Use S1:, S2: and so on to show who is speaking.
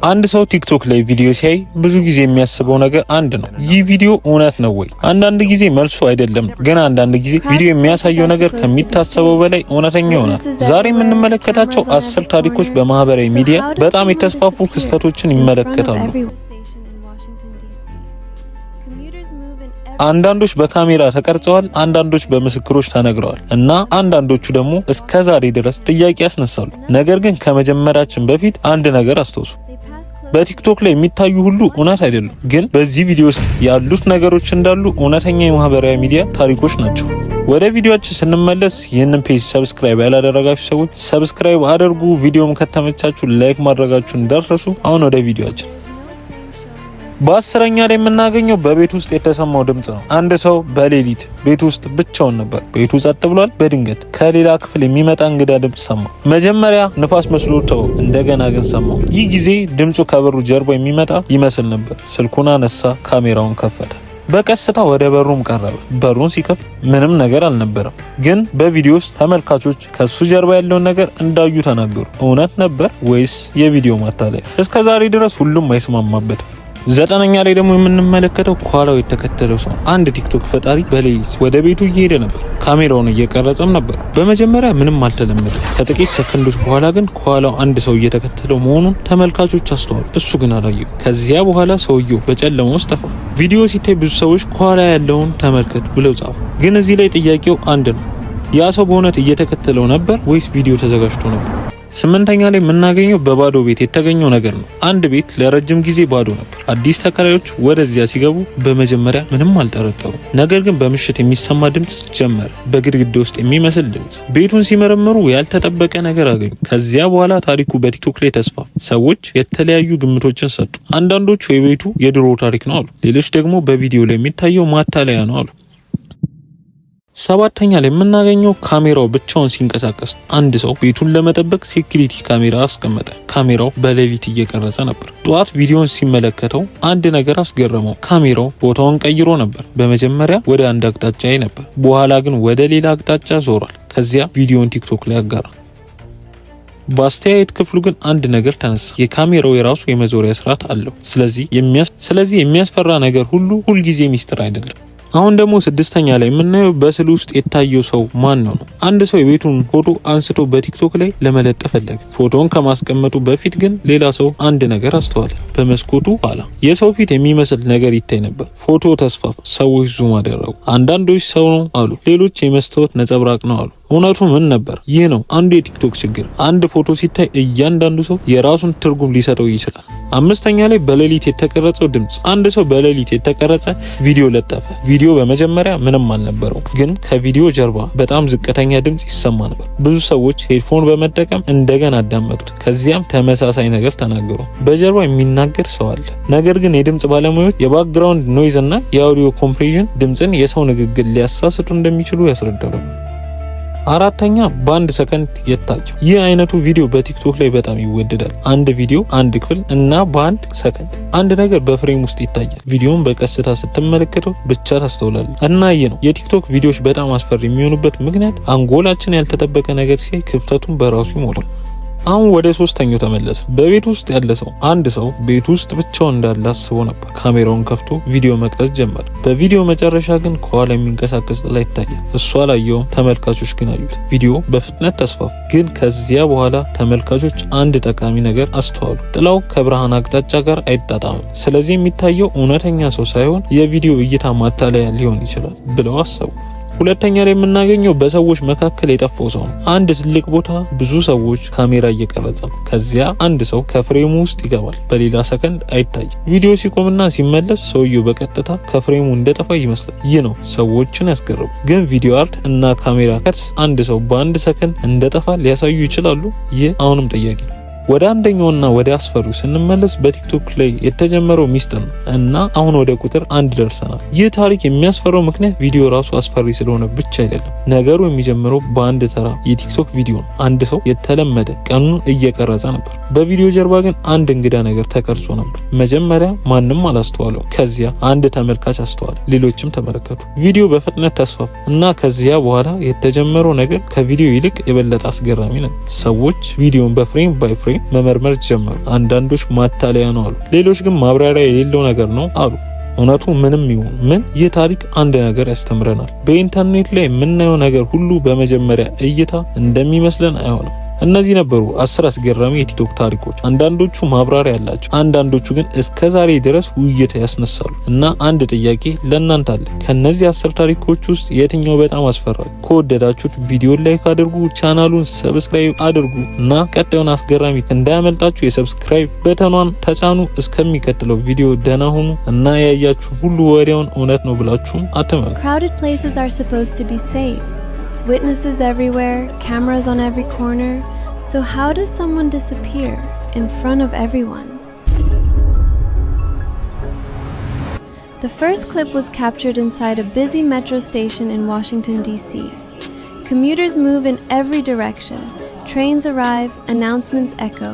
S1: አንድ ሰው ቲክቶክ ላይ ቪዲዮ ሲያይ ብዙ ጊዜ የሚያስበው ነገር አንድ ነው። ይህ ቪዲዮ እውነት ነው ወይ? አንዳንድ ጊዜ መልሱ አይደለም፣ ግን አንዳንድ ጊዜ ቪዲዮ የሚያሳየው ነገር ከሚታሰበው በላይ እውነተኛ ይሆናል። ዛሬ የምንመለከታቸው 10 ታሪኮች በማህበራዊ ሚዲያ በጣም የተስፋፉ ክስተቶችን ይመለከታሉ። አንዳንዶች በካሜራ ተቀርጸዋል፣ አንዳንዶች በምስክሮች ተነግረዋል እና አንዳንዶቹ ደግሞ እስከዛሬ ድረስ ጥያቄ ያስነሳሉ። ነገር ግን ከመጀመራችን በፊት አንድ ነገር አስተውሱ። በቲክቶክ ላይ የሚታዩ ሁሉ እውነት አይደሉም፣ ግን በዚህ ቪዲዮ ውስጥ ያሉት ነገሮች እንዳሉ እውነተኛ የማህበራዊ ሚዲያ ታሪኮች ናቸው። ወደ ቪዲዮአችን ስንመለስ ይህንን ፔጅ ሰብስክራይብ ያላደረጋችሁ ሰዎች ሰብስክራይብ አድርጉ። ቪዲዮም ከተመቻችሁ ላይክ ማድረጋችሁን እንዳትረሱ። አሁን ወደ ቪዲዮአችን በ10ኛ ላይ የምናገኘው በቤት ውስጥ የተሰማው ድምጽ ነው። አንድ ሰው በሌሊት ቤት ውስጥ ብቻውን ነበር። ቤቱ ጸጥ ብሏል። በድንገት ከሌላ ክፍል የሚመጣ እንግዳ ድምጽ ሰማ። መጀመሪያ ንፋስ መስሎ ተው፣ እንደገና ግን ሰማው። ይህ ጊዜ ድምጹ ከበሩ ጀርባ የሚመጣ ይመስል ነበር። ስልኩን አነሳ፣ ካሜራውን ከፈተ። በቀስታ ወደ በሩም ቀረበ። በሩን ሲከፍት ምንም ነገር አልነበረም። ግን በቪዲዮ ውስጥ ተመልካቾች ከሱ ጀርባ ያለውን ነገር እንዳዩ ተናገሩ። እውነት ነበር ወይስ የቪዲዮ ማታለያ? እስከዛሬ ድረስ ሁሉም አይስማማበትም። 9ኛ ላይ ደግሞ የምንመለከተው ከኋላው የተከተለው ሰው። አንድ ቲክቶክ ፈጣሪ በሌሊት ወደ ቤቱ እየሄደ ነበር። ካሜራውን እየቀረጸም ነበር። በመጀመሪያ ምንም አልተለመደ። ከጥቂት ሰከንዶች በኋላ ግን ከኋላው አንድ ሰው እየተከተለው መሆኑን ተመልካቾች አስተዋሉ። እሱ ግን አላየው። ከዚያ በኋላ ሰውየው በጨለማ ውስጥ ጠፋ። ቪዲዮ ሲታይ ብዙ ሰዎች ከኋላ ያለውን ተመልከት ብለው ጻፉ። ግን እዚህ ላይ ጥያቄው አንድ ነው። ያ ሰው በእውነት እየተከተለው ነበር ወይስ ቪዲዮ ተዘጋጅቶ ነበር? 8ኛ ላይ የምናገኘው በባዶ ቤት የተገኘው ነገር ነው። አንድ ቤት ለረጅም ጊዜ ባዶ ነበር። አዲስ ተከራዮች ወደዚያ ሲገቡ በመጀመሪያ ምንም አልጠረጠሩ። ነገር ግን በምሽት የሚሰማ ድምጽ ጀመረ። በግድግዳ ውስጥ የሚመስል ድምጽ። ቤቱን ሲመረምሩ ያልተጠበቀ ነገር አገኙ። ከዚያ በኋላ ታሪኩ በቲክቶክ ላይ ተስፋፋ። ሰዎች የተለያዩ ግምቶችን ሰጡ። አንዳንዶቹ የቤቱ የድሮ ታሪክ ነው አሉ። ሌሎች ደግሞ በቪዲዮ ላይ የሚታየው ማታለያ ነው አሉ። 7ኛ ላይ የምናገኘው ካሜራው ብቻውን ሲንቀሳቀስ። አንድ ሰው ቤቱን ለመጠበቅ ሴኩሪቲ ካሜራ አስቀመጠ። ካሜራው በሌሊት እየቀረጸ ነበር። ጠዋት ቪዲዮን ሲመለከተው አንድ ነገር አስገረመው። ካሜራው ቦታውን ቀይሮ ነበር። በመጀመሪያ ወደ አንድ አቅጣጫ ነበር፣ በኋላ ግን ወደ ሌላ አቅጣጫ ዞሯል። ከዚያ ቪዲዮን ቲክቶክ ላይ አጋራ። በአስተያየት ክፍሉ ግን አንድ ነገር ተነሳ። የካሜራው የራሱ የመዞሪያ ስርዓት አለው። ስለዚህ የሚያስፈራ ነገር ሁልጊዜ ሚስጥር አይደለም። አሁን ደግሞ 6ኛ ላይ የምናየው በስዕል ውስጥ የታየው ሰው ማን ነው? አንድ ሰው የቤቱን ፎቶ አንስቶ በቲክቶክ ላይ ለመለጠፍ ፈለገ። ፎቶውን ከማስቀመጡ በፊት ግን ሌላ ሰው አንድ ነገር አስተዋለ። በመስኮቱ ኋላ የሰው ፊት የሚመስል ነገር ይታይ ነበር። ፎቶ ተስፋፋ። ሰዎች ዙም አደረጉ። አንዳንዶች ሰው ነው አሉ፣ ሌሎች የመስታወት ነጸብራቅ ነው አሉ። እውነቱ ምን ነበር? ይህ ነው አንዱ የቲክቶክ ችግር። አንድ ፎቶ ሲታይ እያንዳንዱ ሰው የራሱን ትርጉም ሊሰጠው ይችላል። 5ኛ ላይ በሌሊት የተቀረጸው ድምጽ። አንድ ሰው በሌሊት የተቀረጸ ቪዲዮ ለጠፈ። ቪዲዮ በመጀመሪያ ምንም አልነበረው፣ ግን ከቪዲዮ ጀርባ በጣም ዝቅተኛ ድምጽ ይሰማ ነበር። ብዙ ሰዎች ሄድፎን በመጠቀም እንደገና አዳመጡት። ከዚያም ተመሳሳይ ነገር ተናገሩ። በጀርባ የሚናገር ሰው አለ። ነገር ግን የድምጽ ባለሙያዎች የባክግራውንድ ኖይዝ እና የአውዲዮ ኮምፕሬሽን ድምጽን የሰው ንግግር ሊያሳስቱ እንደሚችሉ ያስረዳሉ። 4ኛ በአንድ ሰከንድ የታየው። ይህ አይነቱ ቪዲዮ በቲክቶክ ላይ በጣም ይወደዳል። አንድ ቪዲዮ አንድ ክፍል እና በአንድ ሰከንድ አንድ ነገር በፍሬም ውስጥ ይታያል። ቪዲዮውን በቀስታ ስትመለከተው ብቻ ታስተውላለህ። እና ይህ ነው የቲክቶክ ቪዲዮዎች በጣም አስፈሪ የሚሆኑበት ምክንያት። አንጎላችን ያልተጠበቀ ነገር ሲያይ ክፍተቱን በራሱ ይሞላል። አሁን ወደ 3ኛው ተመለስ። በቤት ውስጥ ያለ ሰው። አንድ ሰው ቤት ውስጥ ብቻውን እንዳለ አስቦ ነበር። ካሜራውን ከፍቶ ቪዲዮ መቅረጽ ጀመረ። በቪዲዮ መጨረሻ ግን ከኋላ የሚንቀሳቀስ ጥላ ይታያል። እሱ አላየውም፣ ተመልካቾች ግን አዩት። ቪዲዮ በፍጥነት ተስፋፋ። ግን ከዚያ በኋላ ተመልካቾች አንድ ጠቃሚ ነገር አስተዋሉ። ጥላው ከብርሃን አቅጣጫ ጋር አይጣጣምም። ስለዚህ የሚታየው እውነተኛ ሰው ሳይሆን የቪዲዮ እይታ ማታለያ ሊሆን ይችላል ብለው አሰቡ። 2ኛ ላይ የምናገኘው በሰዎች መካከል የጠፋው ሰው ነው። አንድ ትልቅ ቦታ ብዙ ሰዎች ካሜራ እየቀረጸ ነው። ከዚያ አንድ ሰው ከፍሬሙ ውስጥ ይገባል። በሌላ ሰከንድ አይታይም። ቪዲዮ ሲቆምና ሲመለስ ሰውየው በቀጥታ ከፍሬሙ እንደጠፋ ይመስላል። ይህ ነው ሰዎችን ያስገርሙ። ግን ቪዲዮ አርት እና ካሜራ ከትስ አንድ ሰው በአንድ ሰከንድ እንደጠፋ ሊያሳዩ ይችላሉ? ይህ አሁንም ጥያቄ ነው። ወደ አንደኛውና ወደ አስፈሪው ስንመለስ በቲክቶክ ላይ የተጀመረው ሚስጥር ነው እና አሁን ወደ ቁጥር 1 ደርሰናል። ይህ ታሪክ የሚያስፈራው ምክንያት ቪዲዮ ራሱ አስፈሪ ስለሆነ ብቻ አይደለም። ነገሩ የሚጀምረው በአንድ ተራ የቲክቶክ ቪዲዮ ነው። አንድ ሰው የተለመደ ቀኑን እየቀረጸ ነበር። በቪዲዮ ጀርባ ግን አንድ እንግዳ ነገር ተቀርጾ ነበር። መጀመሪያ ማንም አላስተዋለው። ከዚያ አንድ ተመልካች አስተዋለ። ሌሎችም ተመለከቱ። ቪዲዮ በፍጥነት ተስፋፋ እና ከዚያ በኋላ የተጀመረው ነገር ከቪዲዮ ይልቅ የበለጠ አስገራሚ ነው። ሰዎች ቪዲዮን በፍሬም ባይ ፍሬም ወሬ መመርመር ጀመሩ። አንዳንዶች ማታለያ ነው አሉ፣ ሌሎች ግን ማብራሪያ የሌለው ነገር ነው አሉ። እውነቱ ምንም ይሁን ምን ይህ ታሪክ አንድ ነገር ያስተምረናል። በኢንተርኔት ላይ የምናየው ነገር ሁሉ በመጀመሪያ እይታ እንደሚመስለን አይሆንም። እነዚህ ነበሩ 10 አስገራሚ የቲክቶክ ታሪኮች። አንዳንዶቹ ማብራሪያ ያላቸው፣ አንዳንዶቹ ግን እስከዛሬ ድረስ ውይይት ያስነሳሉ። እና አንድ ጥያቄ ለእናንተ አለ። ከነዚህ 10 ታሪኮች ውስጥ የትኛው በጣም አስፈራል? ከወደዳችሁት ቪዲዮ ላይክ አድርጉ፣ ቻናሉን ሰብስክራይብ አድርጉ እና ቀጣዩን አስገራሚ እንዳያመልጣችሁ የሰብስክራይብ በተኗን ተጫኑ። እስከሚቀጥለው ቪዲዮ ደህና ሁኑ እና ያያችሁ ሁሉ ወዲያውን እውነት ነው ብላችሁም አትመኑ።
S2: Crowded places are supposed to be safe. Witnesses everywhere, cameras on every corner. So how does someone disappear in front of everyone? The first clip was captured inside a busy metro station in Washington, D.C. Commuters move in every direction. Trains arrive, announcements echo.